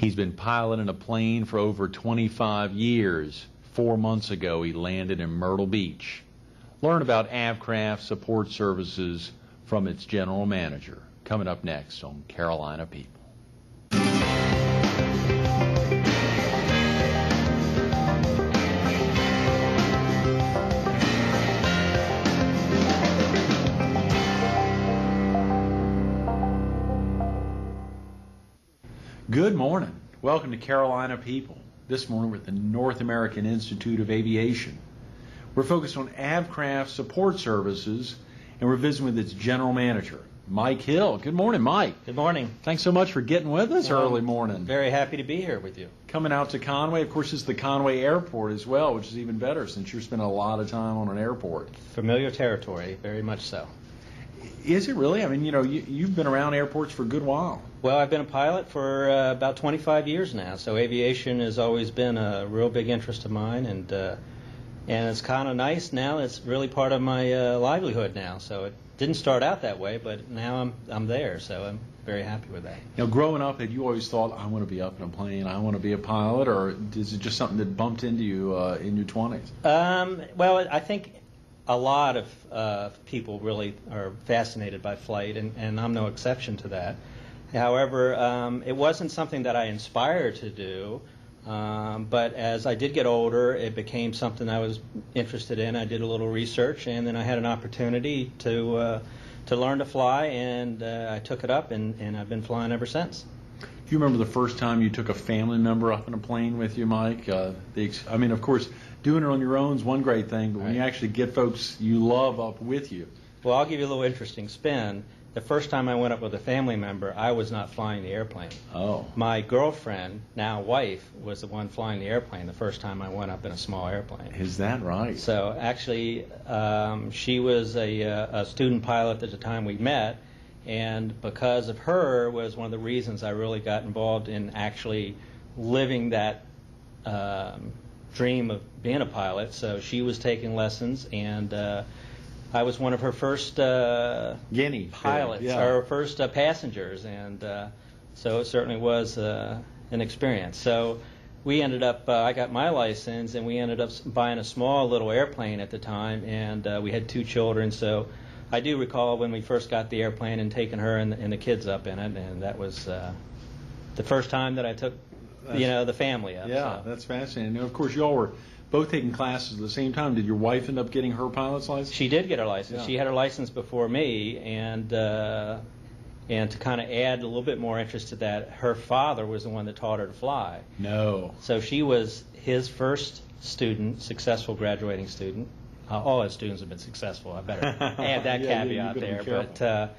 He's been piloting a plane for over 25 years. 4 months ago, he landed in Myrtle Beach. Learn about Avcraft Support Services from its general manager. Coming up next on Carolina People. Good morning. Welcome to Carolina People. This morning we're at the North American Institute of Aviation. We're focused on Avcraft Support Services, and we're visiting with its general manager, Mike Hill. Good morning, Mike. Good morning. Thanks so much for getting with us early morning. Very happy to be here with you. Coming out to Conway. Of course, it's the Conway Airport as well, which is even better since you're spending a lot of time on an airport. Familiar territory, very much so. Is it really? I mean, you've been around airports for a good while. Well, I've been a pilot for about 25 years now, so aviation has always been a real big interest of mine, and it's kind of nice now. It's really part of my livelihood now. So it didn't start out that way, but now I'm there, so I'm very happy with that. Growing up, had you always thought, I want to be up in a plane, I want to be a pilot, or is it just something that bumped into you in your 20s? Well, I think a lot of people really are fascinated by flight, and I'm no exception to that. However, it wasn't something that I inspired to do, but as I did get older, it became something I was interested in. I did a little research, and then I had an opportunity to learn to fly, and I took it up, and I've been flying ever since. Do you remember the first time you took a family member up in a plane with you, Mike? I mean, of course, doing it on your own is one great thing, but when you actually get folks you love up with you. Well, I'll give you a little interesting spin. The first time I went up with a family member, I was not flying the airplane. Oh. My girlfriend, now wife, was the one flying the airplane the first time I went up in a small airplane. Is that right? So actually, she was a student pilot at the time we met, and because of her was one of the reasons I really got involved in actually living that dream of being a pilot. So she was taking lessons, and I was one of her first guinea pilots, yeah. Or first passengers, and so it certainly was an experience. So we ended up, I got my license, and we ended up buying a small little airplane at the time, and we had 2 children. So I do recall when we first got the airplane and taking her and the kids up in it, and that was the first time that I took the family up. Yeah, so. That's fascinating. And of course, y'all were both taking classes at the same time. Did your wife end up getting her pilot's license? She did get her license. Yeah. She had her license before me, and to kind of add a little bit more interest to that, her father was the one that taught her to fly. No. So she was his first student, successful graduating student. All his students have been successful. I better add that caveat there.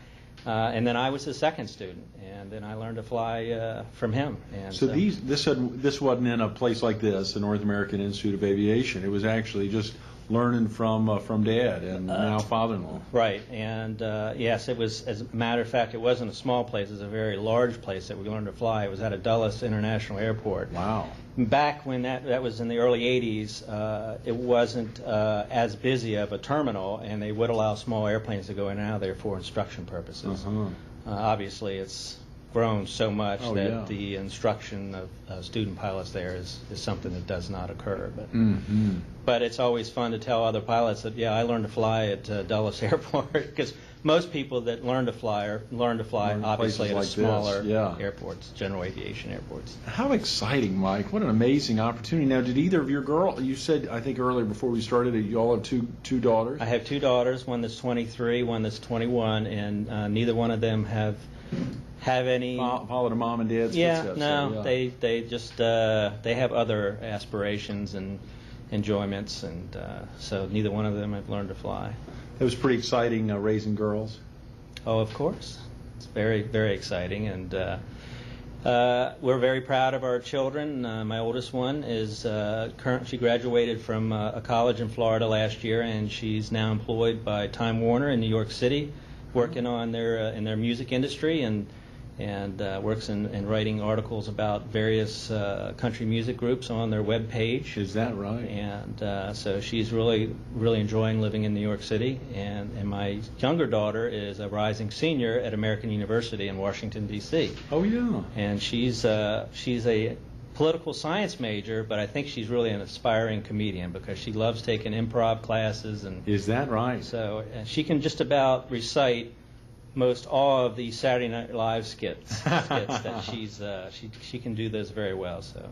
And then I was his second student, and then I learned to fly from him. And so this wasn't in a place like this, the North American Institute of Aviation. It was actually just learning from Dad and now father-in-law. Right, and yes, it was. As a matter of fact, it wasn't a small place. It was a very large place that we learned to fly. It was at a Dulles International Airport. Wow. Back when that was in the early 80s, it wasn't as busy of a terminal, and they would allow small airplanes to go in and out of there for instruction purposes. Uh-huh. Obviously, it's grown so much that yeah. the instruction of student pilots there is something that does not occur. But it's always fun to tell other pilots that, yeah, I learned to fly at Dulles Airport, because most people that learn to fly obviously at like smaller yeah. airports, general aviation airports. How exciting, Mike. What an amazing opportunity. Now, did either of your girls, you said, I think earlier before we started, that you all have two daughters? I have 2 daughters, one that's 23, one that's 21, and neither one of them have any... Follow their mom and dad's yeah, footsteps. no, So, yeah. they just, they have other aspirations and enjoyments, and so neither one of them have learned to fly. It was pretty exciting raising girls. Oh, of course. It's very, very exciting, and we're very proud of our children. My oldest one is she graduated from a college in Florida last year, and she's now employed by Time Warner in New York City, working on in their music industry, and and works in writing articles about various country music groups on their web page. Is that right? And so she's really enjoying living in New York City. And my younger daughter is a rising senior at American University in Washington, D.C. Oh, yeah. And she's a political science major, but I think she's really an aspiring comedian because she loves taking improv classes. And Is that right? so she can just about recite most all of the Saturday Night Live skits that she can do those very well. So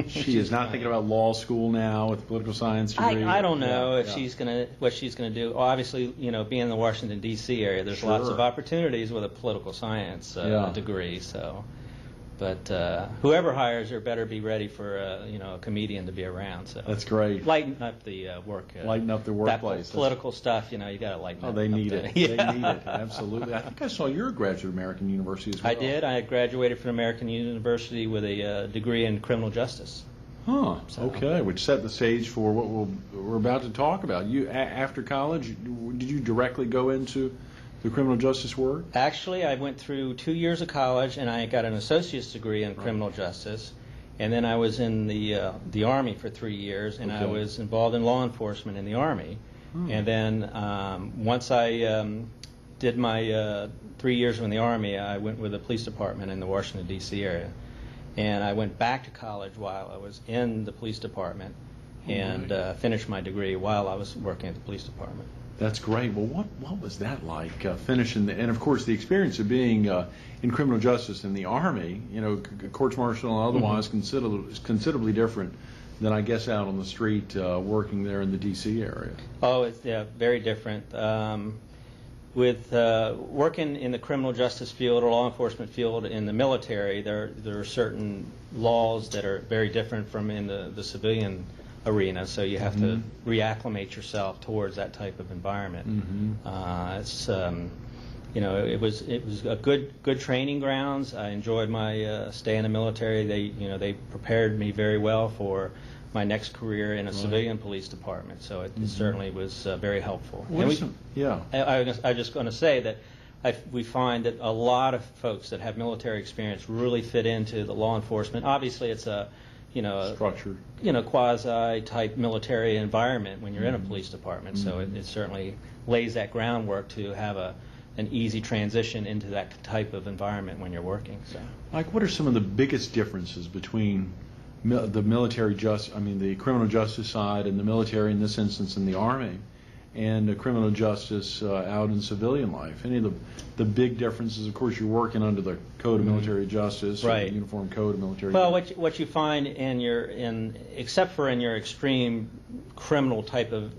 She is not thinking about law school now with political science degree. I don't know Yeah, if yeah. what she's gonna do. Obviously, being in the Washington D.C. area, there's Sure. lots of opportunities with a political science Yeah. degree. So, but whoever hires her better be ready for a comedian to be around. So That's great. lighten up the work. Lighten up the workplace. That political stuff, you got to lighten Oh, up. they need up it. there. They Yeah. need it. Absolutely. I think I saw you're a graduate of American University as well. I did. I graduated from American University with a degree in criminal justice. Huh. So- Okay. Which set the stage for what we're about to talk about. You after college, did you directly go into the criminal justice work? Actually, I went through 2 years of college, and I got an associate's degree in criminal justice. And then I was in the Army for 3 years, and I Okay. was involved in law enforcement in the Army. Hmm. And then once I did my 3 years in the Army, I went with the police department in the Washington, D.C. area. And I went back to college while I was in the police department and Right. finished my degree while I was working at the police department. That's great. Well, what was that like, finishing and of course the experience of being in criminal justice in the Army, courts martial and otherwise considerably different than I guess out on the street working there in the D.C. area. Oh, it's very different. With working in the criminal justice field or law enforcement field in the military, there are certain laws that are very different from in the civilian arena. So you have to reacclimate yourself towards that type of environment. It's it was a good training grounds. I enjoyed my stay in the military. They prepared me very well for my next career in a civilian police department. So it certainly was very helpful. Yeah. I was just going to say that we find that a lot of folks that have military experience really fit into the law enforcement. Obviously, it's a Structured. quasi type military environment when you're in a police department. So it certainly lays that groundwork to have an easy transition into that type of environment when you're working. So, Mike, what are some of the biggest differences between the the criminal justice side and the military, in this instance in the Army, and the criminal justice out in civilian life? Any of the big differences? Of course, you're working under the Code of Military Justice, or Right. the Uniform Code of Military well, Justice. what you find except for in your extreme criminal type of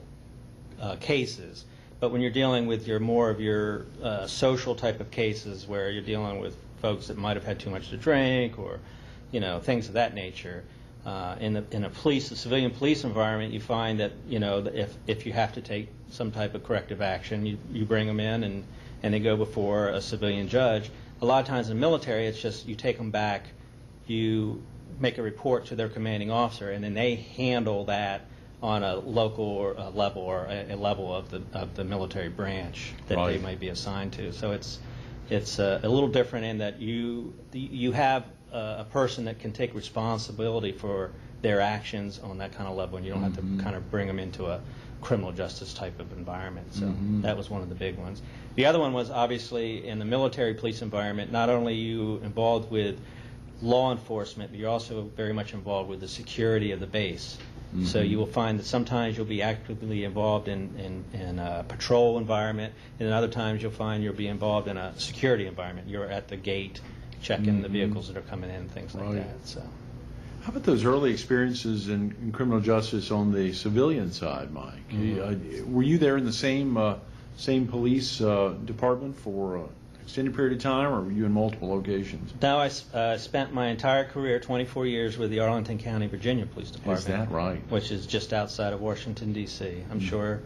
cases, but when you're dealing with more of your social type of cases where you're dealing with folks that might have had too much to drink or things of that nature. In a civilian police environment, you find that if you have to take some type of corrective action, you bring them in and they go before a civilian judge. A lot of times in the military, it's just you take them back, you make a report to their commanding officer, and then they handle that on a local level or a level of the military branch that Right. they might be assigned to. So it's a little different in that you have a person that can take responsibility for their actions on that kind of level, and you don't have to kind of bring them into a criminal justice type of environment. So that was one of the big ones. The other one was obviously in the military police environment, not only are you involved with law enforcement, but you're also very much involved with the security of the base. So you will find that sometimes you'll be actively involved in a patrol environment, and other times you'll find you'll be involved in a security environment. You're at the gate checking the vehicles that are coming in, things like Right. that. So. How about those early experiences in criminal justice on the civilian side, Mike? Were you there in the same police department for an extended period of time, or were you in multiple locations? Now I spent my entire career, 24 years, with the Arlington County, Virginia Police Department. Is that right? Which is just outside of Washington, D.C. I'm sure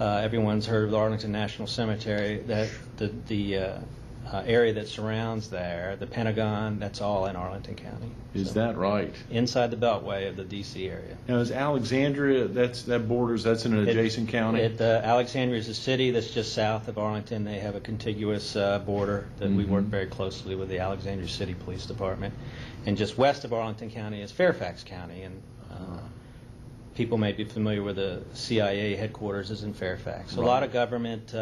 everyone's heard of the Arlington National Cemetery. That the area that surrounds there, the Pentagon, that's all in Arlington County. Is that right? Inside the Beltway of the D.C. area. Now, is Alexandria, that's in an adjacent county? Alexandria is a city that's just south of Arlington. They have a contiguous border that we work very closely with the Alexandria City Police Department. And just west of Arlington County is Fairfax County. And people may be familiar with the CIA headquarters is in Fairfax. So a lot of government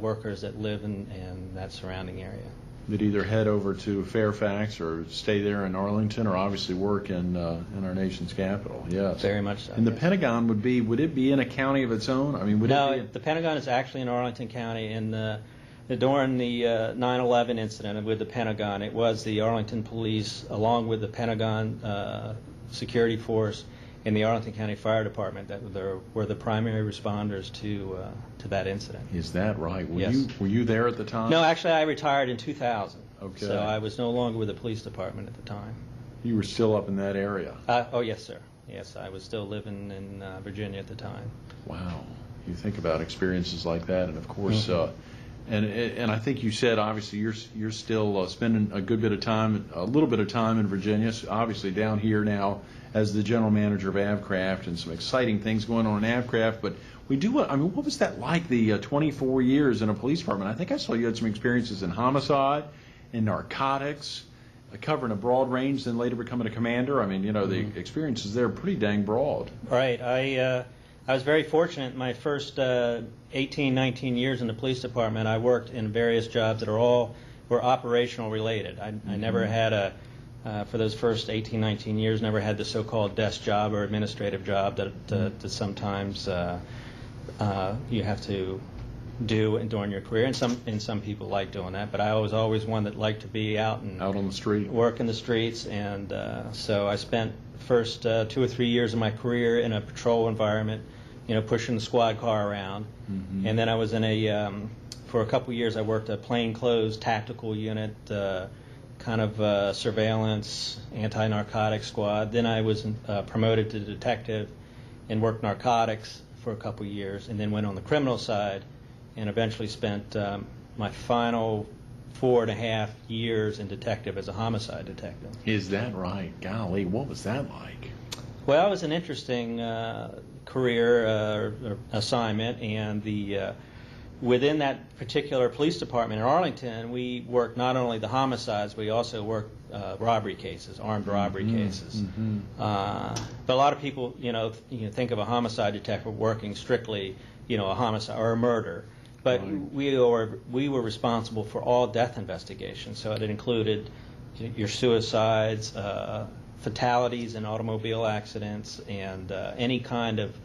workers that live in that surrounding area. That either head over to Fairfax or stay there in Arlington, or obviously work in our nation's capital. Yes, very much so. And the yes. Pentagon would it be in a county of its own? I mean, the Pentagon is actually in Arlington County. And during the 9/11 incident with the Pentagon, it was the Arlington Police, along with the Pentagon Security Force and the Arlington County Fire Department, that were the primary responders to that incident. Is that right? Yes. Were you there at the time? No, actually, I retired in 2000. Okay. So I was no longer with the police department at the time. You were still up in that area. Oh, yes, sir. Yes, I was still living in Virginia at the time. Wow. You think about experiences like that, and of course, and I think you said obviously you're still spending a little bit of time in Virginia. So obviously down here now as the general manager of Avcraft, and some exciting things going on in Avcraft. But what was that like, the 24 years in a police department? I think I saw you had some experiences in homicide, in narcotics, covering a broad range, then later becoming a commander. I mean, the experiences there are pretty dang broad. Right. I was very fortunate. My first 18, 19 years in the police department, I worked in various jobs that were operational related. I never had for those first 18, 19 years, never had the so-called desk job or administrative job that sometimes you have to do during your career, and some people like doing that. But I was always one that liked to be out on the street, work in the streets, and so I spent first 2 or 3 years of my career in a patrol environment, pushing the squad car around, and then I was in for a couple years I worked a plainclothes tactical unit, kind of surveillance, anti-narcotics squad. Then I was promoted to detective and worked narcotics for a couple years, and then went on the criminal side, and eventually spent my final 4.5 years in detective as a homicide detective. Is that right? Golly, what was that like? Well, it was an interesting career assignment, and within that particular police department in Arlington, we worked not only the homicides, we also worked robbery cases, armed robbery cases. But a lot of people, think of a homicide detective working strictly, a homicide or a murder. But we were responsible for all death investigations, so it included your suicides, fatalities in automobile accidents, and any kind of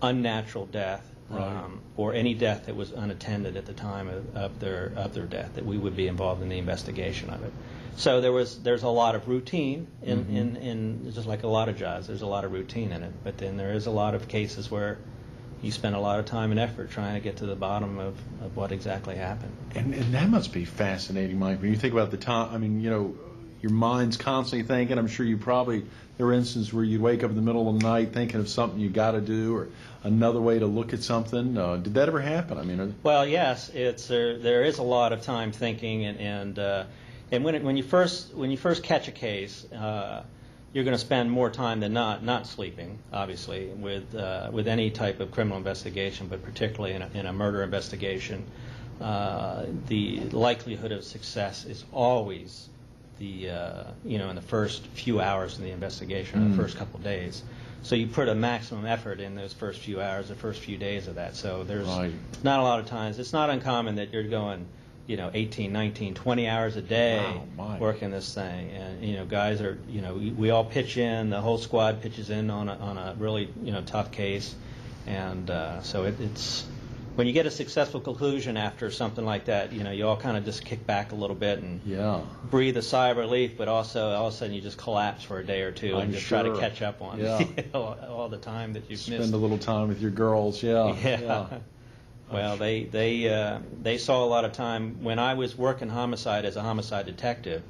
unnatural death. Or any death that was unattended at the time of their death, that we would be involved in the investigation of it. So there's a lot of routine in just like a lot of jobs. There's a lot of routine in it, but then there is a lot of cases where you spend a lot of time and effort trying to get to the bottom of what exactly happened. And that must be fascinating, Mike. When you think about the time, I mean, your mind's constantly thinking. I'm sure there were instances where you'd wake up in the middle of the night thinking of something you got to do, or another way to look at something. Did that ever happen? I mean, well, yes, there is a lot of time thinking, and when you first catch a case, you're going to spend more time than not sleeping, obviously, with any type of criminal investigation, but particularly in a murder investigation. The likelihood of success is always in the first few hours of the investigation, or the first couple of days. So you put a maximum effort in those first few hours, the first few days of that. So there's not a lot of times. It's not uncommon that you're going, 18, 19, 20 hours a day working this thing. And, guys are, we all pitch in, the whole squad pitches in on a really, tough case. And so it's, when you get a successful conclusion after something like that, you all kind of just kick back a little bit and breathe a sigh of relief, but also all of a sudden you just collapse for a day or two and just try to catch up on all the time that you've missed. Spend a little time with your girls, Well, they saw a lot of time. When I was working homicide as a homicide detective,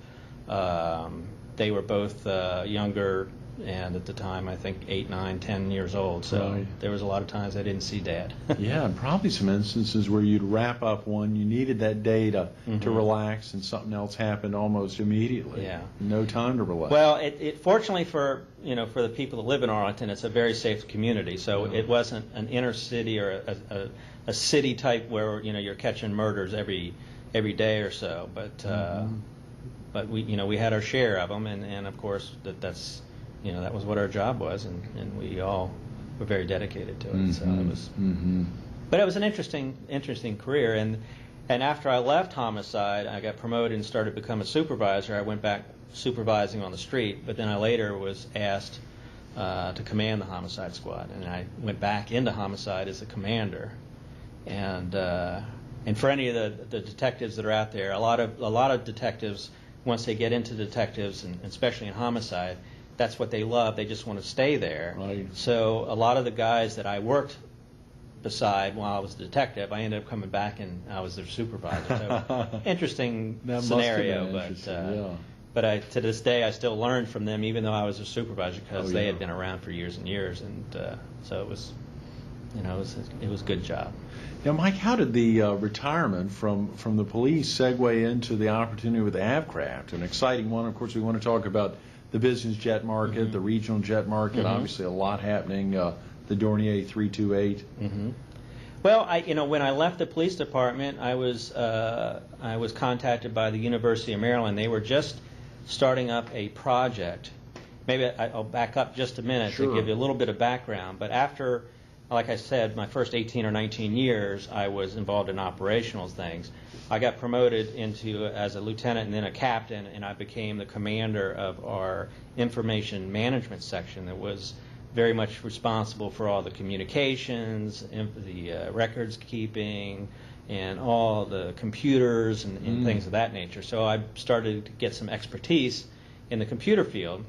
they were both younger and at the time I think 8, 9, 10 years old. So Right. there was a lot of times I didn't see Dad. Yeah, and probably some instances where you'd wrap up one, you needed that day to Mhm. relax, and something else happened almost immediately. Yeah. No time to relax. Well, it fortunately for for the people that live in Arlington, it's a very safe community. So Yeah. it wasn't an inner city or a city type where you're catching murders every day or so. But we had our share of them, and of course that was what our job was, and we all were very dedicated to it. So it was. But it was an interesting career, and after I left homicide, I got promoted and started to become a supervisor. I went back supervising on the street, but then I later was asked to command the homicide squad, and I went back into homicide as a commander. And for any of the detectives that are out there, a lot of detectives, once they get into detectives, and especially in homicide, that's what they love. They just want to stay there. Right. So a lot of the guys that I worked beside while I was a detective, I ended up coming back and I was their supervisor. So interesting That must have scenario, been but interesting, yeah. but to this day I still learn from them, even though I was a supervisor, because Oh, they yeah. had been around for years and years, and so it was it was a good job. Now, Mike, how did the retirement from the police segue into the opportunity with Avcraft? An exciting one. Of course, we want to talk about the business jet market, the regional jet market. Obviously, a lot happening. The Dornier 328. Well, when I left the police department, I was contacted by the University of Maryland. They were just starting up a project. Maybe I'll back up just a minute Sure. to give you a little bit of background. But after, like I said, my first 18 or 19 years, I was involved in operational things. I got promoted as a lieutenant and then a captain, and I became the commander of our information management section that was very much responsible for all the communications, the records keeping, and all the computers and things of that nature. So I started to get some expertise in the computer field.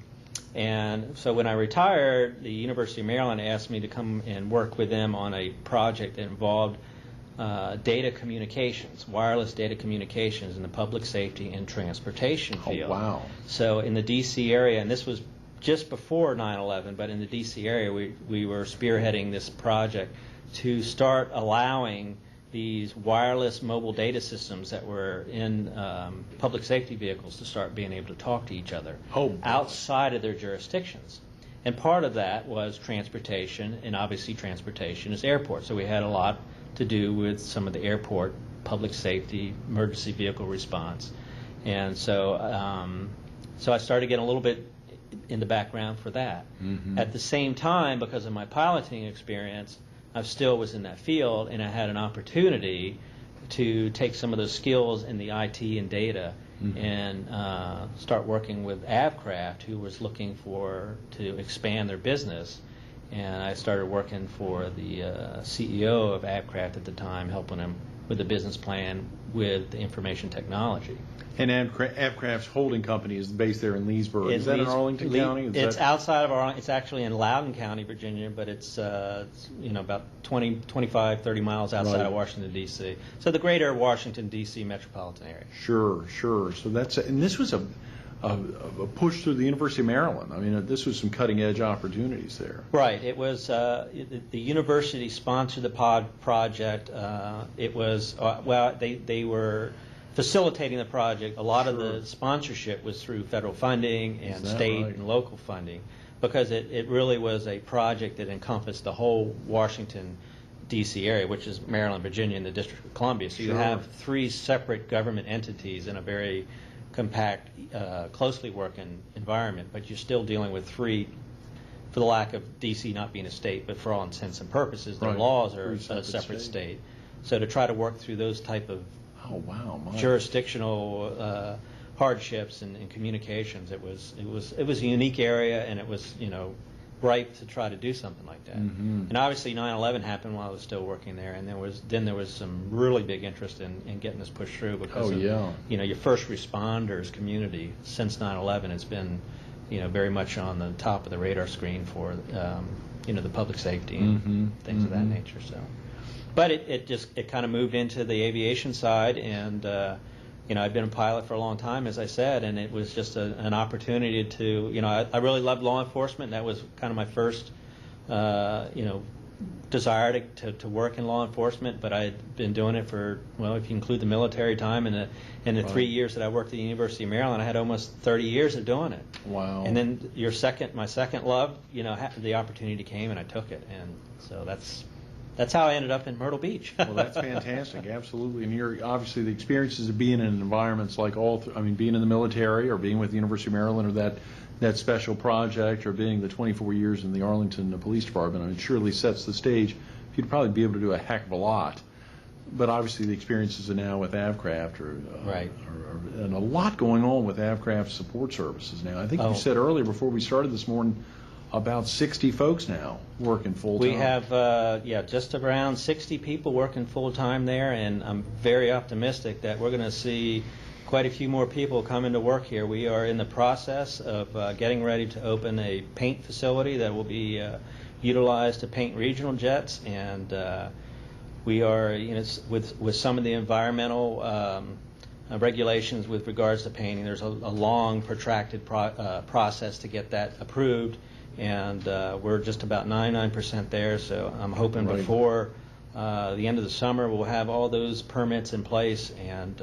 And so when I retired, the University of Maryland asked me to come and work with them on a project that involved data communications, wireless data communications in the public safety and transportation field. Oh, wow. So in the D.C. area, and this was just before 9/11, but in the D.C. area, we were spearheading this project to start allowing these wireless mobile data systems that were in public safety vehicles to start being able to talk to each other outside of their jurisdictions. And part of that was transportation, and obviously transportation is airports. So we had a lot to do with some of the airport public safety, emergency vehicle response. And so, so I started getting a little bit in the background for that. At the same time, because of my piloting experience, I still was in that field, and I had an opportunity to take some of those skills in the IT and data and start working with Avcraft, who was looking to expand their business. And I started working for the CEO of Avcraft at the time, helping him with the business plan with the information technology. And Avcraft's holding company is based there in Leesburg. Is that in Arlington County? It's outside of Arlington. It's actually in Loudoun County, Virginia, but it's about 25, 30 miles outside of Washington, D.C. So the greater Washington, D.C. metropolitan area. Sure. So and this was a push through the University of Maryland. I mean, this was some cutting edge opportunities there. Right. It was the university sponsored the project. It was they were facilitating the project. A lot of the sponsorship was through federal funding and state and local funding, because it really was a project that encompassed the whole Washington, D.C. area, which is Maryland, Virginia, and the District of Columbia. So you have 3 separate government entities in a very compact, closely working environment, but you're still dealing with 3, for the lack of D.C. not being a state, but for all intents and purposes, their laws are a separate state. So to try to work through those type of jurisdictional hardships and communications, it was a unique area, and it was ripe to try to do something like that. And obviously 9/11 happened while I was still working there, and there was some really big interest in getting this pushed through, because your first responders community since 9/11 has been very much on the top of the radar screen for the public safety and things of that nature. So. But it kind of moved into the aviation side, and I'd been a pilot for a long time, as I said, and it was just an opportunity to, I really loved law enforcement. That was kind of my first, desire to work in law enforcement, but I had been doing it for, well, if you include the military time and the 3 years that I worked at the University of Maryland, I had almost 30 years of doing it. Wow. And then my second love, the opportunity came and I took it, and so that's how I ended up in Myrtle Beach. Well, that's fantastic, absolutely. And you're obviously the experiences of being in environments like being in the military or being with the University of Maryland or that special project or being the 24 years in the Arlington Police Department, it surely sets the stage. You'd probably be able to do a heck of a lot. But obviously the experiences are now with Avcraft right. and a lot going on with Avcraft support services now. I think you said earlier before we started this morning about 60 folks now working full time. We have, just around 60 people working full time there, and I'm very optimistic that we're going to see quite a few more people come into work here. We are in the process of getting ready to open a paint facility that will be utilized to paint regional jets, and we are, with some of the environmental regulations with regards to painting. There's a long, protracted process to get that approved, and we're just about 99% there. So I'm hoping before the end of the summer we'll have all those permits in place, and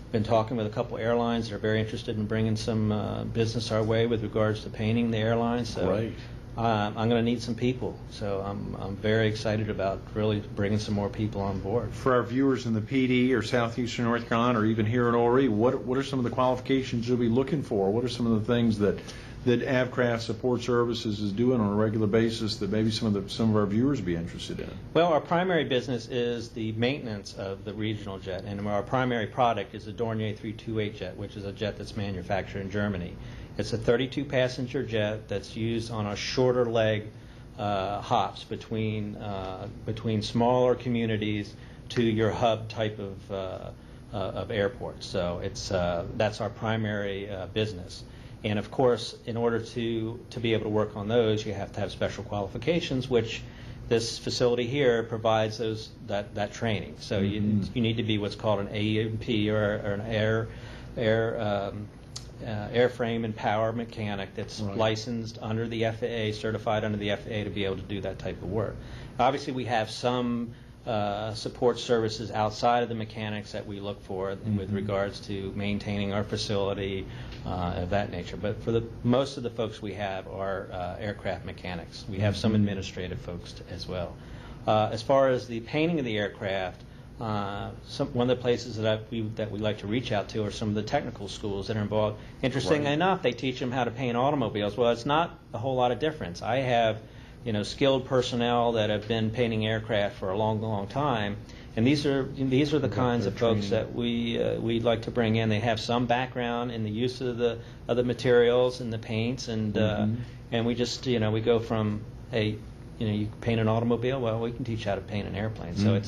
been talking with a couple airlines that are very interested in bringing some business our way with regards to painting the airlines. So I'm going to need some people. So I'm very excited about really bringing some more people on board. For our viewers in the PD or southeastern North Carolina or even here in Horry, what are some of the qualifications you'll be looking for? What are some of the things that Avcraft Support Services is doing on a regular basis that maybe some of our viewers would be interested in? Well, our primary business is the maintenance of the regional jet, and our primary product is the Dornier 328 jet, which is a jet that's manufactured in Germany. It's a 32-passenger jet that's used on a shorter leg hops between smaller communities to your hub type of airports. So that's our primary business. And of course, in order to be able to work on those, you have to have special qualifications, which this facility here provides that training. So you need to be what's called an AMP or an airframe and power mechanic that's licensed under the FAA, certified under the FAA to be able to do that type of work. Obviously, we have some support services outside of the mechanics that we look for with regards to maintaining our facility of that nature. But for most of the folks we have are aircraft mechanics. We have some administrative folks as well. As far as the painting of the aircraft, one of the places that we like to reach out to are some of the technical schools that are involved. Interestingly enough, they teach them how to paint automobiles. Well, it's not a whole lot of difference. I have skilled personnel that have been painting aircraft for a long, long time, and these are the kinds of folks that we'd like to bring in. They have some background in the use of the materials and the paints, and we just we go from you paint an automobile. Well, we can teach how to paint an airplane. So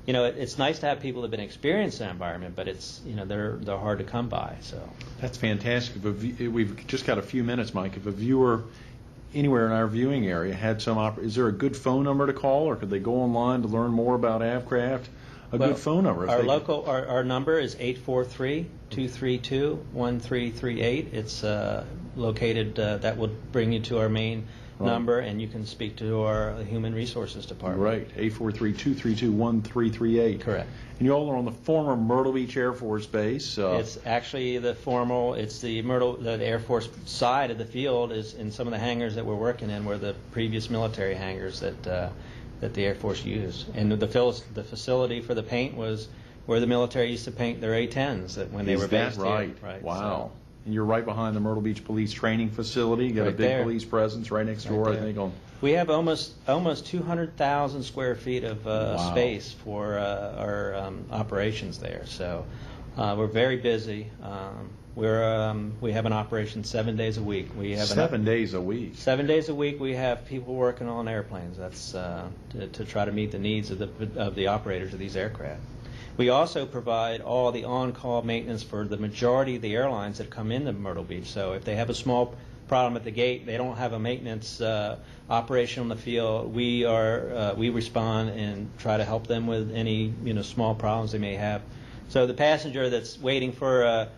it's nice to have people that have been experienced in that environment, but it's they're hard to come by. So that's fantastic. We've just got a few minutes, Mike. If a viewer anywhere in our viewing area had is there a good phone number to call, or could they go online to learn more about Avcraft? Good phone number. Our number is 843-232-1338. It's located. That will bring you to our main number, and you can speak to our Human Resources Department. Right, 843-232-1338. Correct. And you all are on the former Myrtle Beach Air Force Base. It's actually the Air Force side of the field is in some of the hangars that we're working in were the previous military hangars that the Air Force used. And the facility for the paint was where the military used to paint their A-10s when they were based here. Right. Wow. So, and you're right behind the Myrtle Beach Police Training Facility. You got a big police presence right next door, I think. We have almost 200,000 square feet of space for our operations there. So we're very busy. We have an operation 7 days a week. We have 7 days a week. 7 days a week. We have people working on airplanes. That's to try to meet the needs of the operators of these aircraft. We also provide all the on-call maintenance for the majority of the airlines that come into Myrtle Beach. So if they have a small problem at the gate, they don't have a maintenance operation on the field, we respond and try to help them with any small problems they may have So the passenger that's waiting for a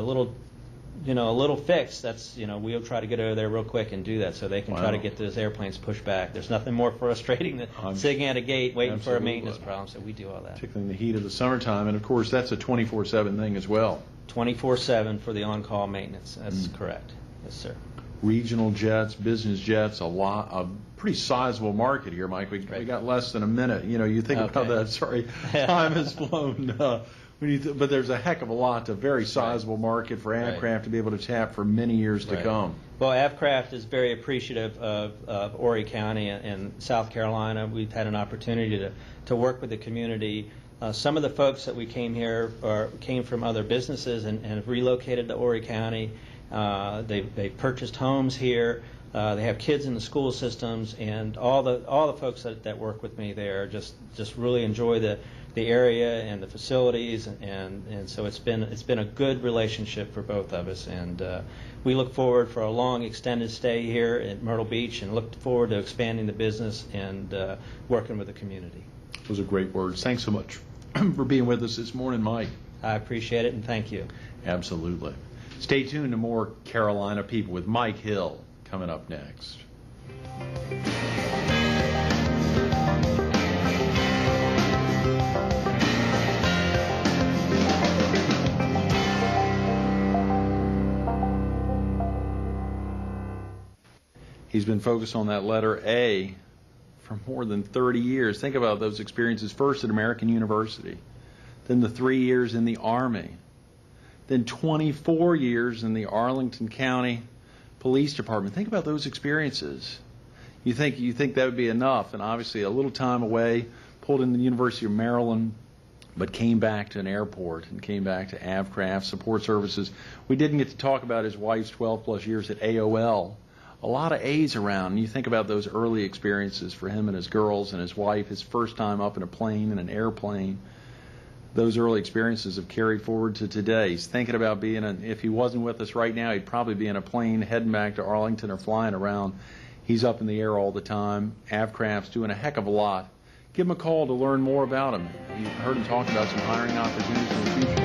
little fix, that's, we'll try to get over there real quick and do that so they can try to get those airplanes pushed back. There's nothing more frustrating than sitting at a gate waiting for a maintenance problem, so we do all that. Particularly in the heat of the summertime, and of course that's a 24/7 thing as well. 24/7 for the on-call maintenance. That's correct. Yes, sir. Regional jets, business jets, a pretty sizable market here, Mike. We got less than a minute. You think about that. Sorry, time has flown. But there's a heck of a lot, a very sizable market for Avcraft to be able to tap for many years to come. Well, Avcraft is very appreciative of Horry County and South Carolina. We've had an opportunity to work with the community. Some of the folks that we came here came from other businesses and have relocated to Horry County. They purchased homes here. They have kids in the school systems, and all the folks that work with me there just really enjoy the area and the facilities, and so it's been a good relationship for both of us, and we look forward for a long extended stay here at Myrtle Beach, and look forward to expanding the business and working with the community. Those are great words. Thanks so much for being with us this morning, Mike. I appreciate it, and thank you. Absolutely. Stay tuned to more Carolina People with Mike Hill coming up next. He's been focused on that letter A for more than 30 years. Think about those experiences. First at American University, then the 3 years in the Army, then 24 years in the Arlington County Police Department. Think about those experiences. You think that would be enough, and obviously a little time away, pulled in the University of Maryland, but came back to an airport and came back to Avcraft Support Services. We didn't get to talk about his wife's 12-plus years at AOL. A lot of A's around. And you think about those early experiences for him and his girls and his wife, his first time up in a plane, in an airplane. Those early experiences have carried forward to today. He's thinking about if he wasn't with us right now, he'd probably be in a plane heading back to Arlington or flying around. He's up in the air all the time. Avcraft's doing a heck of a lot. Give him a call to learn more about him. You've heard him talk about some hiring opportunities in the future.